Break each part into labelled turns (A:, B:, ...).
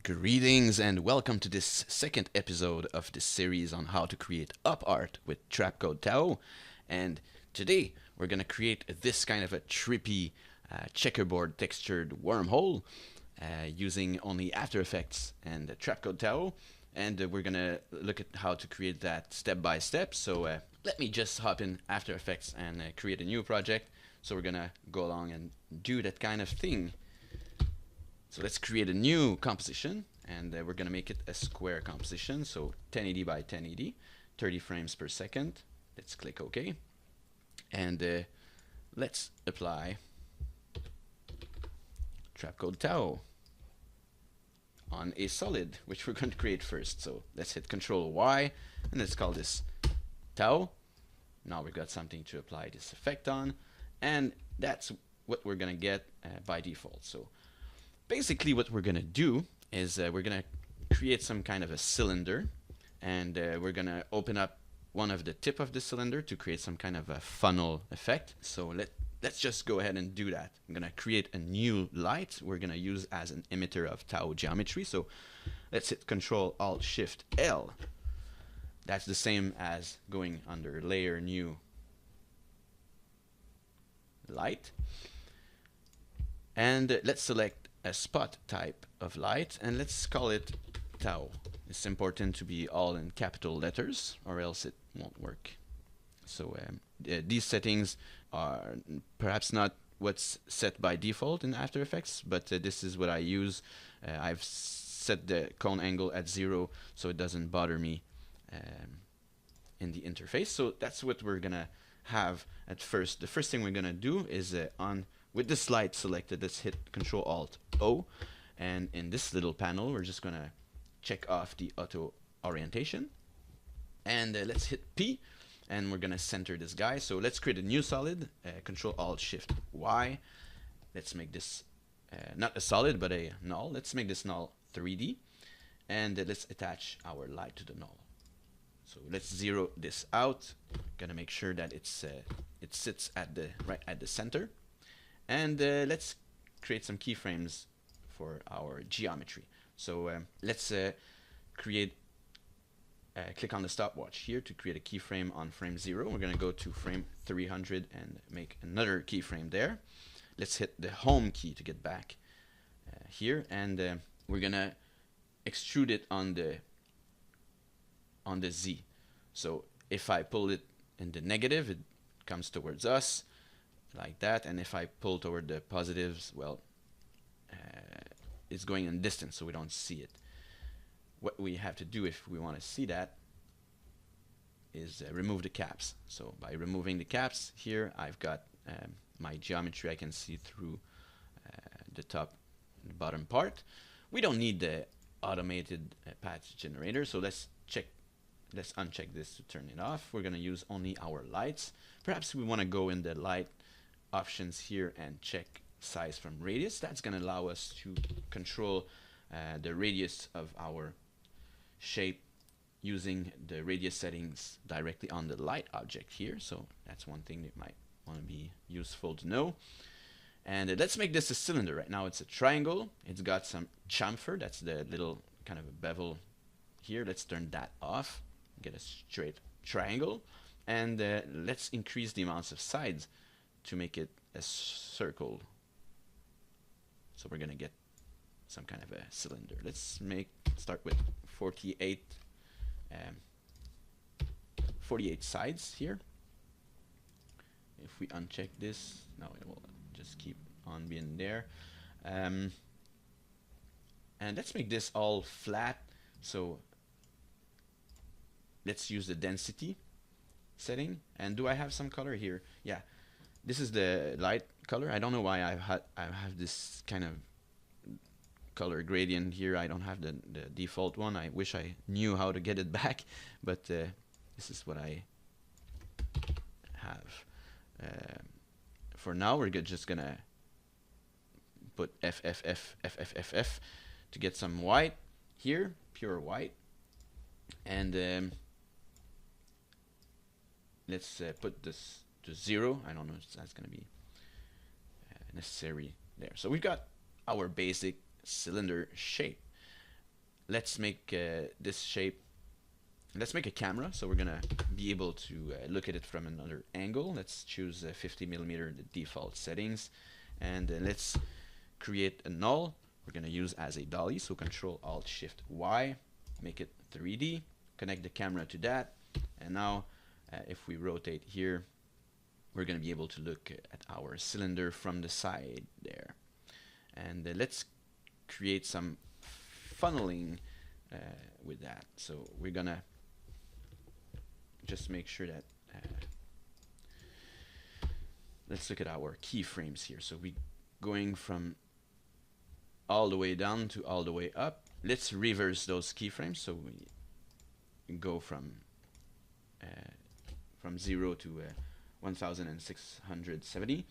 A: Greetings and welcome to this second episode of this series on how to create up art with Trapcode TAO. And today we're going to create this kind of a trippy checkerboard textured wormhole using only After Effects and Trapcode TAO. And we're going to look at how to create that step by step. So let me just hop in After Effects and create a new project. So we're going to go along and do that kind of thing. So let's create a new composition, and we're going to make it a square composition. So 1080 by 1080, 30 frames per second. Let's click OK. And let's apply Trapcode TAO on a solid, which we're going to create first. So let's hit Control Y, and let's call this TAO. Now we've got something to apply this effect on, and that's what we're going to get by default. So basically what we're going to do is we're going to create some kind of a cylinder, and we're going to open up one of the tip of the cylinder to create some kind of a funnel effect. So let's just go ahead and do that. I'm going to create a new light we're going to use as an emitter of TAO geometry. So let's hit Control Alt Shift L. That's the same as going under Layer, New, Light. And let's select a spot type of light, and let's call it TAO. It's important to be all in capital letters, or else it won't work. So these settings are perhaps not what's set by default in After Effects, but this is what I use. I've set the cone angle at 0 so it doesn't bother me in the interface. So that's what we're gonna have at first. The first thing we're gonna do is with this light selected, let's hit Control Alt O, and in this little panel we're just gonna check off the auto orientation, and let's hit P, and we're gonna center this guy. So let's create a new solid, Control Alt Shift Y. Let's make this not a solid but a null. Let's make this null 3D, and let's attach our light to the null. So let's zero this out. Gonna make sure that it sits at right at the center. And let's create some keyframes for our geometry. So let's click on the stopwatch here to create a keyframe on frame 0. We're going to go to frame 300 and make another keyframe there. Let's hit the home key to get back here, and we're going to extrude it on the Z. So if I pull it in the negative, it comes towards us, like that, and if I pull toward the positives, well, it's going in distance, so we don't see it. What we have to do if we want to see that is remove the caps. So by removing the caps here, I've got my geometry. I can see through the top and the bottom part. We don't need the automated path generator, so let's uncheck this to turn it off. We're going to use only our lights. Perhaps we want to go in the light options here and check size from radius. That's going to allow us to control the radius of our shape using the radius settings directly on the light object here. So that's one thing that might want to be useful to know. And let's make this a cylinder. Right now it's a triangle. It's got some chamfer. That's the little kind of a bevel here. Let's turn that off. Get a straight triangle. And let's increase the amounts of sides to make it a circle. So we're gonna get some kind of a cylinder. Let's start with 48 sides here. If we uncheck this, no, it will just keep on being there. And let's make this all flat. So let's use the density setting. And do I have some color here? Yeah. This is the light color. I don't know why I have this kind of color gradient here. I don't have the default one. I wish I knew how to get it back, but this is what I have. For now, we're just gonna put F to get some white here, pure white, and let's put this to 0. I don't know if that's going to be necessary there. So we've got our basic cylinder shape. let's make this shape. Let's make a camera, so we're gonna be able to look at it from another angle. Let's choose 50mm, the default settings, and let's create a null. We're gonna use as a dolly, so Control Alt Shift Y, make it 3D, connect the camera to that, and now if we rotate here, we're gonna be able to look at our cylinder from the side there. And let's create some funneling with that. So we're gonna just make sure that let's look at our keyframes here. So we going from all the way down to all the way up. Let's reverse those keyframes. So we go from 0 to 1670,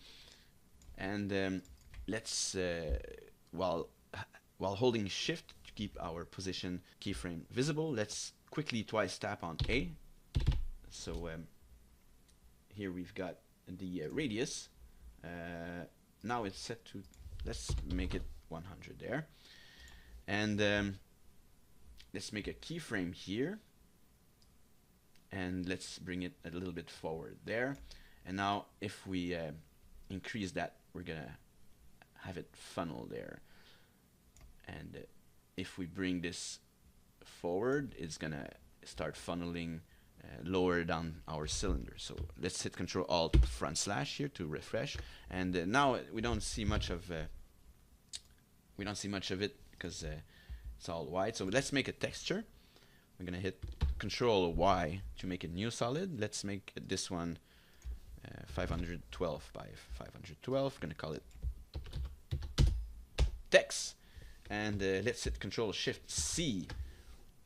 A: and let's while holding Shift to keep our position keyframe visible, let's quickly twice tap on A. So here we've got the radius. Now it's set to, let's make it 100 there, and let's make a keyframe here, and let's bring it a little bit forward there. And now if we increase that, we're gonna have it funnel there, and if we bring this forward, it's gonna start funneling lower down our cylinder. So let's hit Control Alt front slash here to refresh, and now we don't see much of it because it's all white. So let's make a texture. We're gonna hit Control Y to make a new solid. Let's make this one 512 by 512. We're gonna call it text, and let's hit Control Shift C.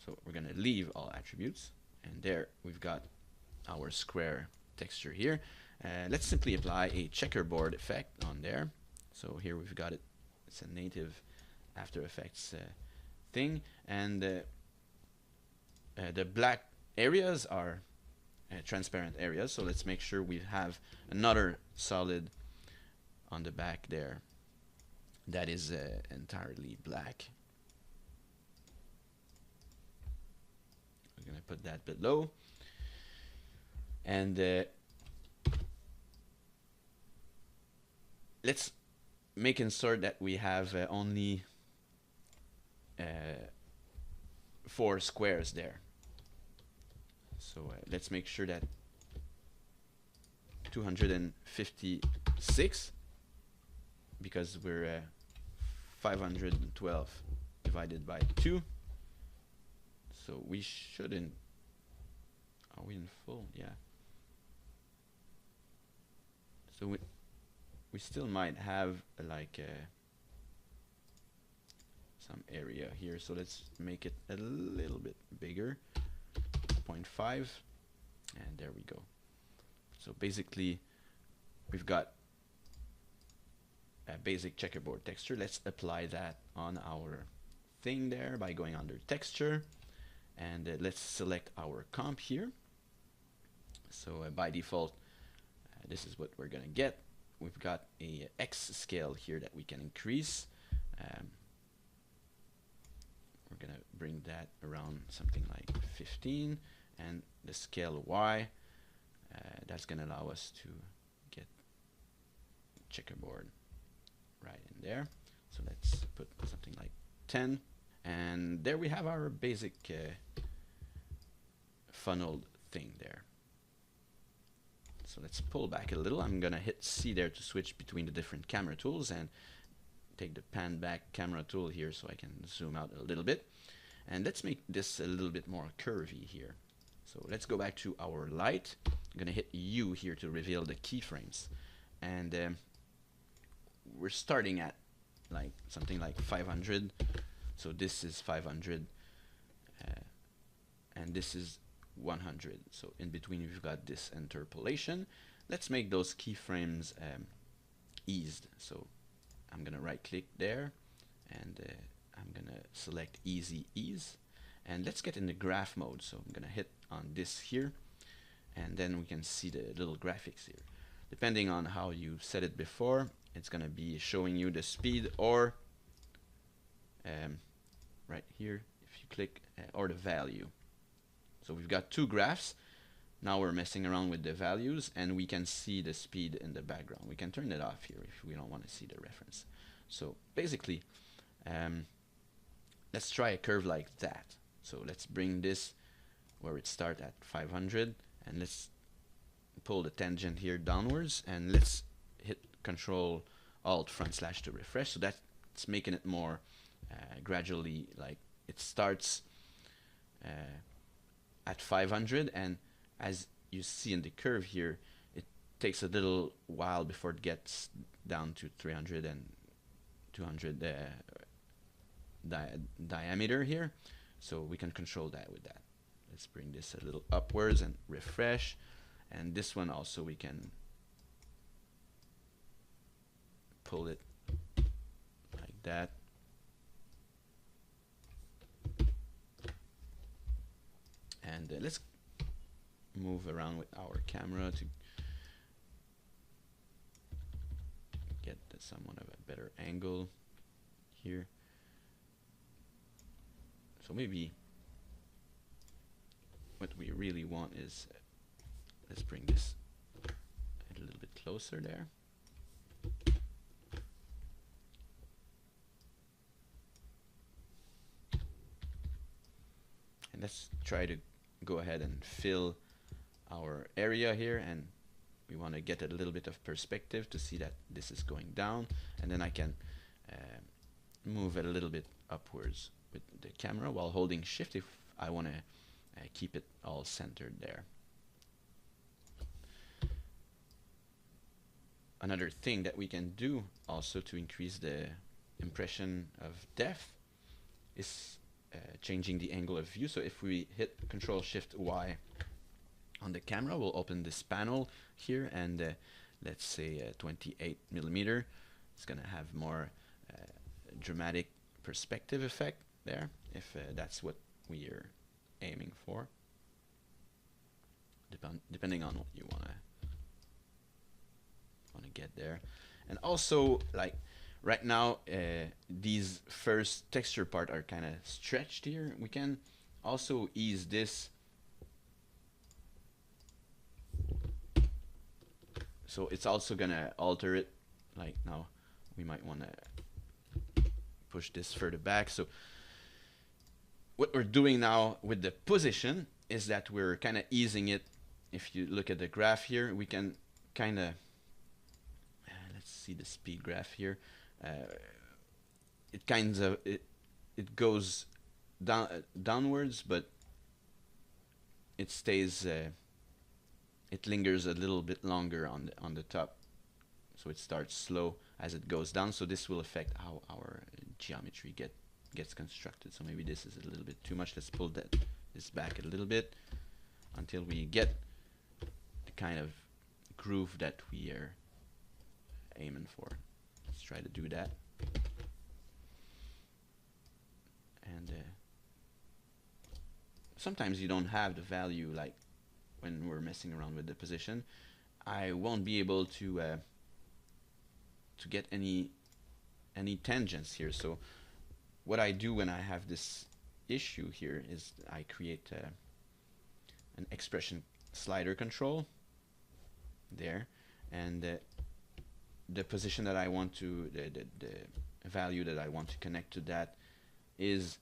A: So we're gonna leave all attributes, and there we've got our square texture here. Let's simply apply a checkerboard effect on there. So here we've got it. It's a native After Effects thing, and the black areas are transparent areas. So let's make sure we have another solid on the back there that is entirely black. We're gonna put that below, and let's make insert that we have only 4 squares there. So let's make sure that 256, because we're 512 divided by 2. So we shouldn't. Are we in full? Yeah. So we still might have like some area here. So let's make it a little bit bigger. 0.5, and there we go. So basically we've got a basic checkerboard texture. Let's apply that on our thing there by going under texture, and let's select our comp here. So by default this is what we're gonna get. We've got a X scale here that we can increase. We're gonna bring that around something like 15, and the scale Y, that's gonna allow us to get checkerboard right in there. So let's put something like 10, and there we have our basic funneled thing there. So let's pull back a little. I'm gonna hit C there to switch between the different camera tools, and take the pan back camera tool here so I can zoom out a little bit. And let's make this a little bit more curvy here. So let's go back to our light. I'm gonna hit U here to reveal the keyframes, and we're starting at like something like 500. So this is 500, and this is 100. So in between we've got this interpolation. Let's make those keyframes eased. So I'm gonna right click there, and I'm gonna select Easy Ease, and let's get in the graph mode. So I'm gonna hit on this here, and then we can see the little graphics here. Depending on how you set it before, it's gonna be showing you the speed, or right here, if you click, or the value. So we've got two graphs. Now we're messing around with the values, and we can see the speed in the background. We can turn it off here if we don't want to see the reference. So basically, let's try a curve like that. So let's bring this where it starts at 500, and let's pull the tangent here downwards, and let's hit Control Alt front slash to refresh. So that's making it more gradually, like it starts at 500, and as you see in the curve here, it takes a little while before it gets down to 300 and 200 diameter here. So we can control that with that. Let's bring this a little upwards and refresh. And this one also we can pull it like that. And let's move around with our camera to get somewhat of a better angle here. So maybe what we really want is, let's bring this a little bit closer there. And let's try to go ahead and fill our area here, and we want to get a little bit of perspective to see that this is going down, and then I can move it a little bit upwards with the camera while holding shift if I want to keep it all centered there. Another thing that we can do also to increase the impression of depth is changing the angle of view. So if we hit Control Shift Y on the camera, we'll open this panel here, and let's say 28mm. It's gonna have more dramatic perspective effect there, if that's what we are aiming for, depending on what you wanna get there. And also, like right now, these first texture part are kind of stretched here. We can also ease this, so it's also gonna alter it. Like now we might want to push this further back. So what we're doing now with the position is that we're kind of easing it. If you look at the graph here, we can kind of let's see the speed graph here. It kind of it goes downwards, but it stays it lingers a little bit longer on the top, so it starts slow as it goes down. So this will affect how our geometry gets constructed. So maybe this is a little bit too much. Let's pull this back a little bit until we get the kind of groove that we are aiming for. Let's try to do that. And sometimes you don't have the value, like when we're messing around with the position. I won't be able to get any tangents here. So what I do when I have this issue here is I create an expression slider control there, and the position that I want to, the value that I want to connect to that is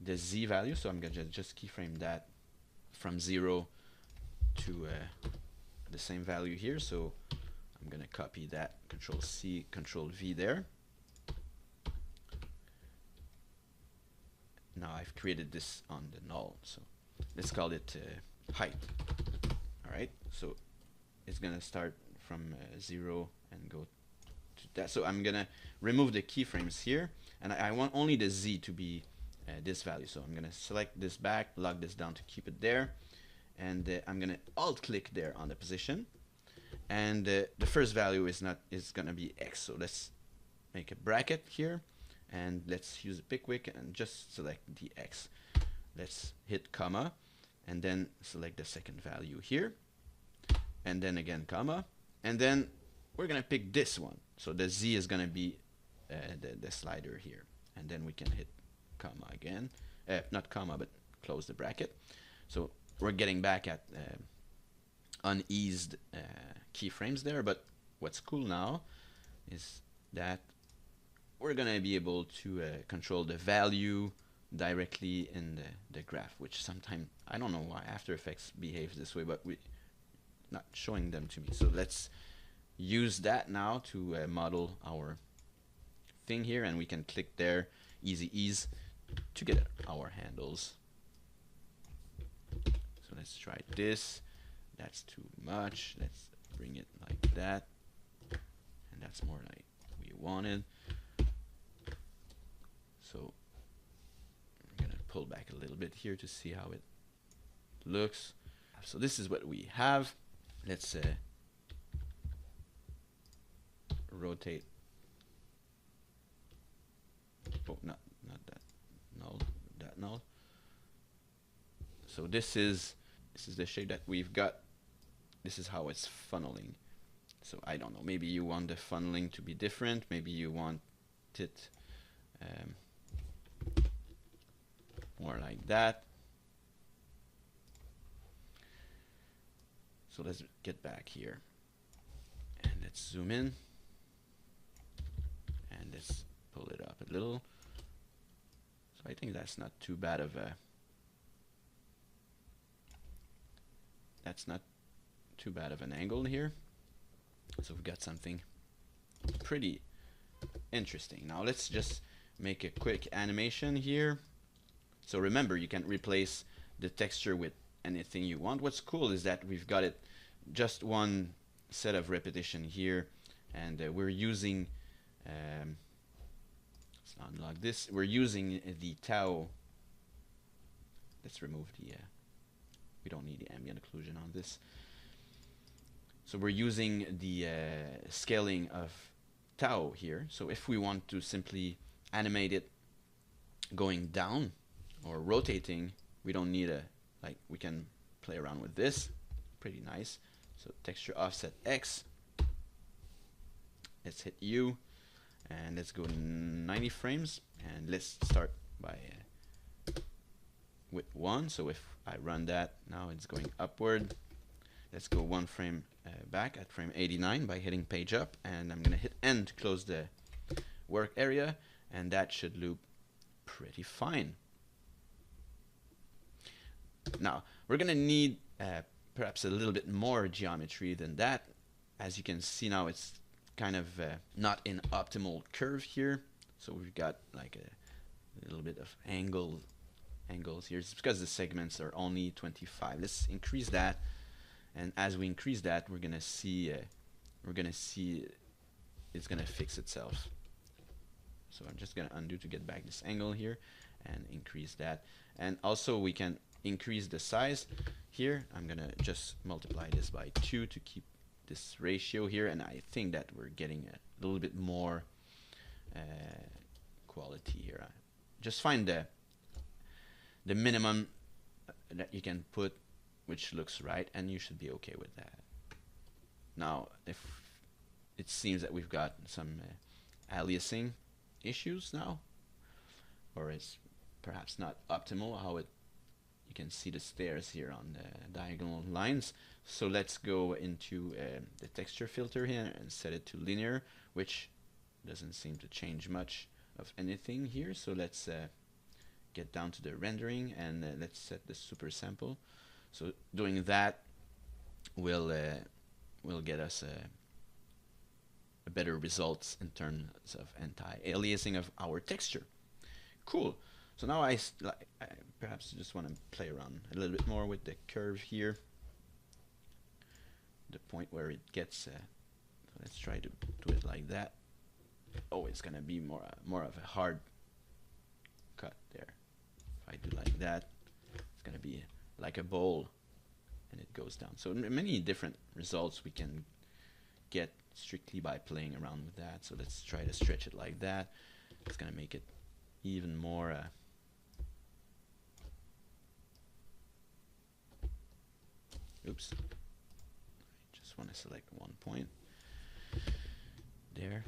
A: the Z value. So I'm gonna just keyframe that from 0 to the same value here. So I'm gonna copy that, Control C, Control V there. Now I've created this on the null, so let's call it height. All right, so it's gonna start from 0 and go to that. So I'm gonna remove the keyframes here, and I want only the Z to be this value. So I'm gonna select this back, lock this down to keep it there, and I'm gonna alt click there on the position, and the first value is gonna be X. So let's make a bracket here, and let's use a pickwick and just select the X. Let's hit comma, and then select the second value here, and then again comma, and then we're gonna pick this one. So the Z is gonna be the slider here, and then we can hit comma again, not comma, but close the bracket. So we're getting back at uneased keyframes there, but what's cool now is that we're gonna be able to control the value directly in the graph, which sometimes I don't know why After Effects behaves this way, but we not showing them to me. So let's use that now to model our thing here, and we can click there, easy ease, to get our handles. So let's try this. That's too much. Let's bring it like that, and that's more like we wanted. So I'm gonna pull back a little bit here to see how it looks. So this is what we have. Let's rotate. Oh, not that null, that null. So this is the shape that we've got. This is how it's funneling. So I don't know, maybe you want the funneling to be different, maybe you want it more like that. So let's get back here and let's zoom in and let's pull it up a little. So I think that's not too bad of a an angle here. So we've got something pretty interesting. Now let's just make a quick animation here. So remember, you can replace the texture with anything you want. What's cool is that we've got it just one set of repetition here, and we're using let's unlock this. We're using the TAO. Let's remove the we don't need the ambient occlusion on this. So we're using the scaling of TAO here. So if we want to simply animate it going down or rotating, we don't need we can play around with this. Pretty nice. So texture offset X. Let's hit U and let's go 90 frames, and let's start by with 1. So if I run that, now it's going upward. Let's go 1 frame back at frame 89 by hitting page up, and I'm gonna hit N to close the work area, and that should loop pretty fine. Now we're gonna need perhaps a little bit more geometry than that. As you can see now, it's kind of not in optimal curve here, so we've got like a little bit of angles here. It's because the segments are only 25. Let's increase that, and as we increase that, we're gonna see it's gonna fix itself. So I'm just gonna undo to get back this angle here and increase that, and also we can increase the size here. I'm gonna just multiply this by 2 to keep this ratio here, and I think that we're getting a little bit more quality here. Just find the minimum that you can put, which looks right, and you should be okay with that. Now, if it seems that we've got some aliasing issues now, or it's perhaps not optimal how it, you can see the stairs here on the diagonal lines. So let's go into the texture filter here and set it to linear, which doesn't seem to change much of anything here. So let's get down to the rendering, and let's set the super sample. So doing that will get us a better results in terms of anti-aliasing of our texture. Cool. So now I perhaps just want to play around a little bit more with the curve here, the point where it gets. So let's try to do it like that. Oh, it's gonna be more of a hard cut there. If I do like that, it's gonna be like a bowl, and it goes down. So many different results we can get strictly by playing around with that. So let's try to stretch it like that. It's gonna make it even more oops, I just want to select one point there,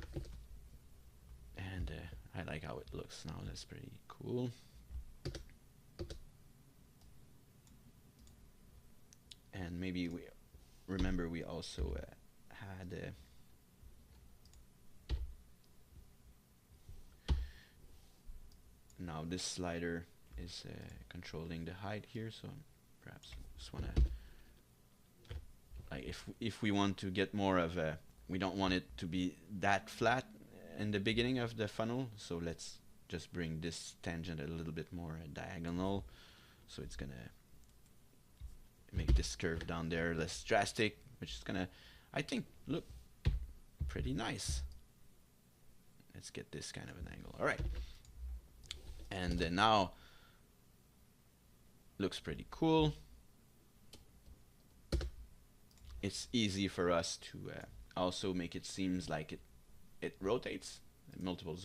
A: and I like how it looks now. That's pretty cool. And maybe we remember we also had now this slider is controlling the height here, so perhaps just want to, like, if we want to get more of a, we don't want it to be that flat in the beginning of the funnel, so let's just bring this tangent a little bit more diagonal, so it's gonna make this curve down there less drastic, which is gonna, I think, look pretty nice. Let's get this kind of an angle. All right, and then now looks pretty cool. It's easy for us to also make it seems like it rotates in multiple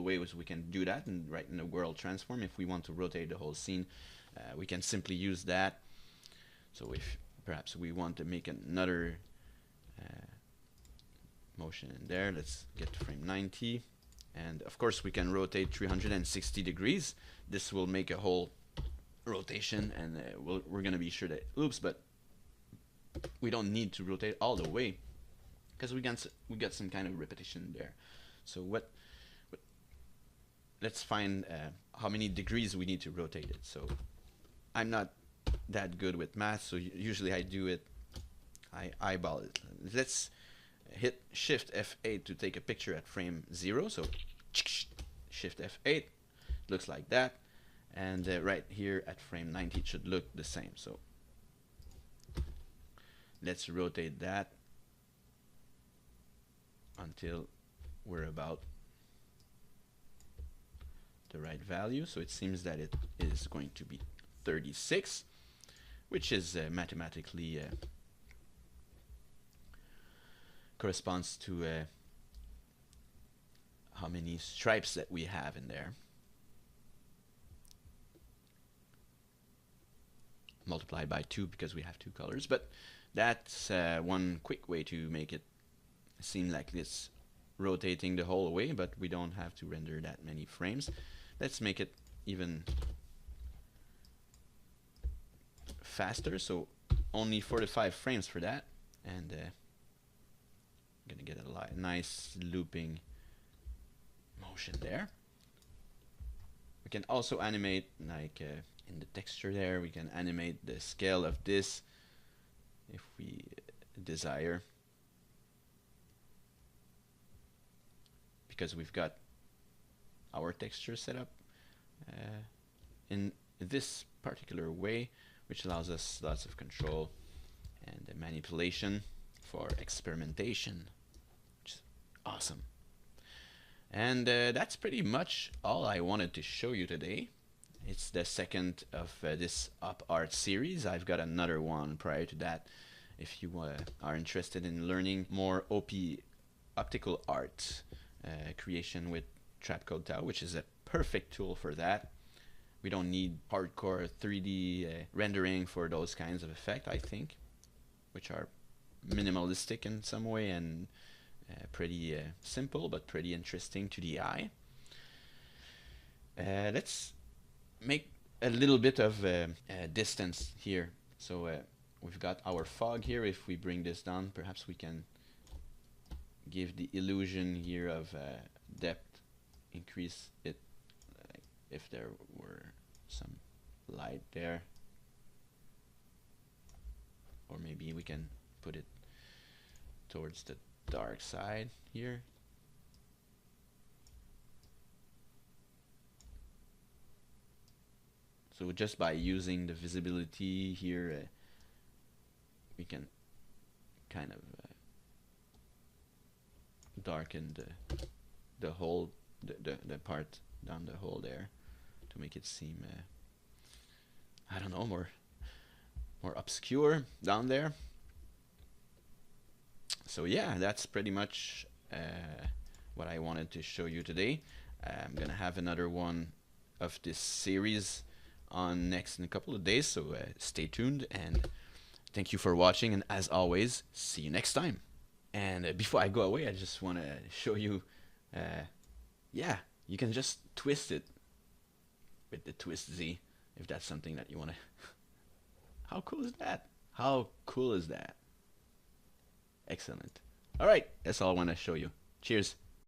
A: ways. We can do that, and right in the world transform, if we want to rotate the whole scene, we can simply use that. So if perhaps we want to make another motion in there, let's get to frame 90, and of course we can rotate 360 degrees. This will make a whole rotation, and we're gonna be sure that, oops, but we don't need to rotate all the way because we got some kind of repetition there. So what let's find how many degrees we need to rotate it. So I'm not that good with math, so usually I do it, I eyeball it. Let's hit Shift F8 to take a picture at frame 0. So Shift F8, looks like that, and right here at frame 90 it should look the same. So let's rotate that until we're about the right value. So it seems that it is going to be 36, which is mathematically corresponds to how many stripes that we have in there. Multiplied by 2 because we have 2 colors, but that's one quick way to make it seem like this rotating the whole way, but we don't have to render that many frames. Let's make it even faster, so only 45 frames for that, and I'm gonna get a nice looping motion there. We can also animate, like in the texture there, we can animate the scale of this if we desire, because we've got our texture set up in this particular way, which allows us lots of control and manipulation for experimentation, which is awesome. And that's pretty much all I wanted to show you today. It's the second of this Op Art series. I've got another one prior to that. If you are interested in learning more optical art creation with Trapcode TAO, which is a perfect tool for that. We don't need hardcore 3D rendering for those kinds of effects, I think, which are minimalistic in some way and pretty simple, but pretty interesting to the eye. Let's make a little bit of distance here. So we've got our fog here. If we bring this down, perhaps we can give the illusion here of depth, increase it if there were some light there, or maybe we can put it towards the dark side here. So just by using the visibility here, we can kind of darken the whole the part down the hole there to make it seem I don't know, more obscure down there. So yeah, that's pretty much what I wanted to show you today. I'm gonna have another one of this series on next in a couple of days, so stay tuned, and thank you for watching, and as always, see you next time. And before I go away, I just want to show you yeah, You can just twist it with the twist Z if that's something that you want to. How cool is that? How cool is that? Excellent. All right, that's all I want to show you. Cheers.